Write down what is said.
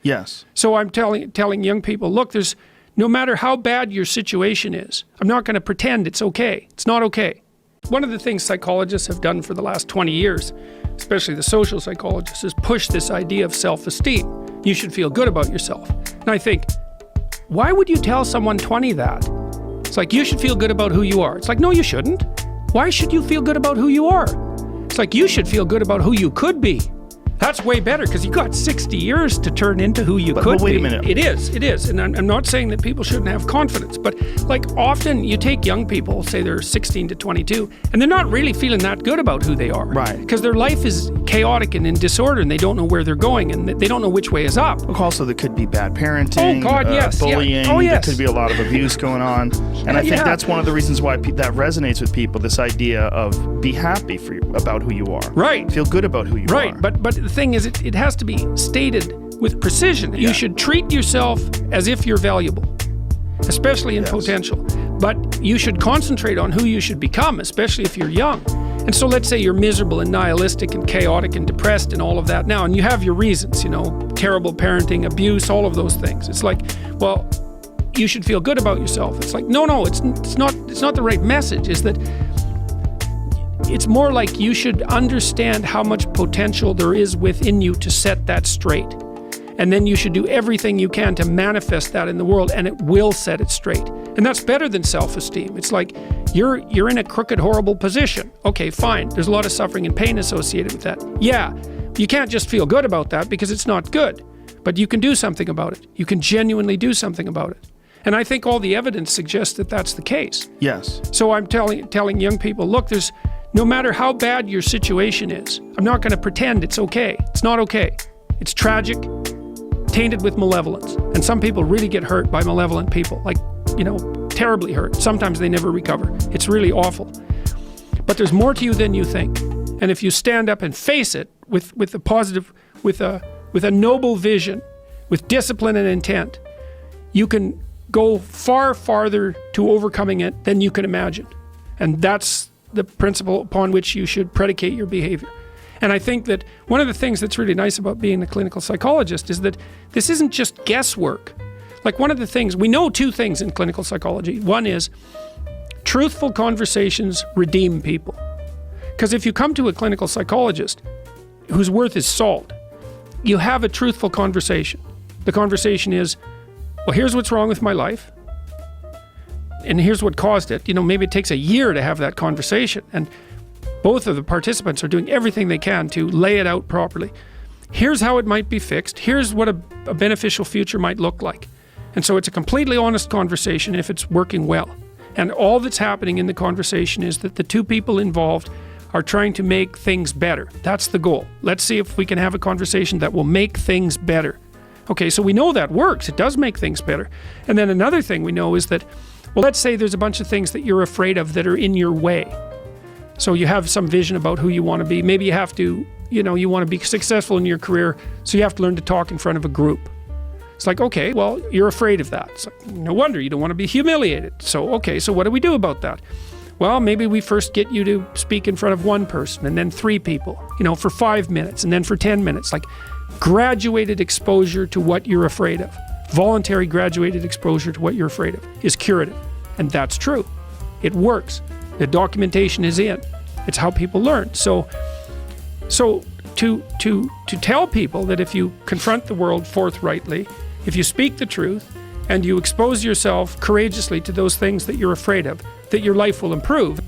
Yes. So I'm telling young people, look, no matter how bad your situation is, I'm not going to pretend it's okay. It's not okay. One of the things psychologists have done for the last 20 years, especially the social psychologists, is push this idea of self-esteem. You should feel good about yourself. And I think, why would you tell someone 20 that? It's like, you should feel good about who you are. It's like, no, you shouldn't. Why should you feel good about who you are? It's like, you should feel good about who you could be. That's way better, because you got 60 years to turn into who you could be. But wait a minute. It is. And I'm not saying that people shouldn't have confidence, but like often you take young people, say they're 16 to 22, and they're not really feeling that good about who they are. Right. Because their life is chaotic and in disorder, and they don't know where they're going, and they don't know which way is up. Also, there could be bad parenting, Oh, God, yes. bullying. Yeah. Oh, yes. There could be a lot of abuse going on. And I think that's one of the reasons why that resonates with people, this idea of be happy about who you are. Right. Feel good about who you are. Right. But the thing is, it has to be stated with precision. You should treat yourself as if you're valuable, especially in potential. But you should concentrate on who you should become, especially if you're young. And so let's say you're miserable and nihilistic and chaotic and depressed and all of that now, and you have your reasons, terrible parenting, abuse, all of those things. It's like, well, you should feel good about yourself. It's like, no, it's not the right message. Is that it's more like you should understand how much potential there is within you to set that straight. And then you should do everything you can to manifest that in the world, and it will set it straight. And that's better than self-esteem. It's like you're in a crooked, horrible position. Okay, fine. There's a lot of suffering and pain associated with that. Yeah, you can't just feel good about that because it's not good. But you can do something about it. You can genuinely do something about it. And I think all the evidence suggests that that's the case. Yes. So I'm telling young people, look, no matter how bad your situation is, I'm not going to pretend it's okay. It's not okay. It's tragic, tainted with malevolence. And some people really get hurt by malevolent people, like, terribly hurt. Sometimes they never recover. It's really awful. But there's more to you than you think. And if you stand up and face it with a positive, with a noble vision, with discipline and intent, you can go far farther to overcoming it than you can imagine. And that's the principle upon which you should predicate your behavior. And I think that one of the things that's really nice about being a clinical psychologist is that this isn't just guesswork. Like, one of the things, we know two things in clinical psychology. One is truthful conversations redeem people. Because if you come to a clinical psychologist whose worth is salt, you have a truthful conversation. The conversation is, well, here's what's wrong with my life, and here's what caused it. Maybe it takes a year to have that conversation, and both of the participants are doing everything they can to lay it out properly. Here's how it might be fixed. Here's what a beneficial future might look like. And so it's a completely honest conversation if it's working well. And all that's happening in the conversation is that the two people involved are trying to make things better. That's the goal. Let's see if we can have a conversation that will make things better. Okay, so we know that works. It does make things better. And then another thing we know is that, well, let's say there's a bunch of things that you're afraid of that are in your way. So you have some vision about who you want to be. Maybe you have to, you want to be successful in your career, so you have to learn to talk in front of a group. It's like, okay, well, you're afraid of that. It's like, no wonder you don't want to be humiliated. So, okay, so what do we do about that? Well, maybe we first get you to speak in front of one person, and then 3 people, for 5 minutes, and then for 10 minutes. Like, graduated exposure to what you're afraid of. Voluntary graduated exposure to what you're afraid of is curative. And that's true. It works. The documentation is in. It's how people learn. So to tell people that if you confront the world forthrightly, if you speak the truth, and you expose yourself courageously to those things that you're afraid of, that your life will improve.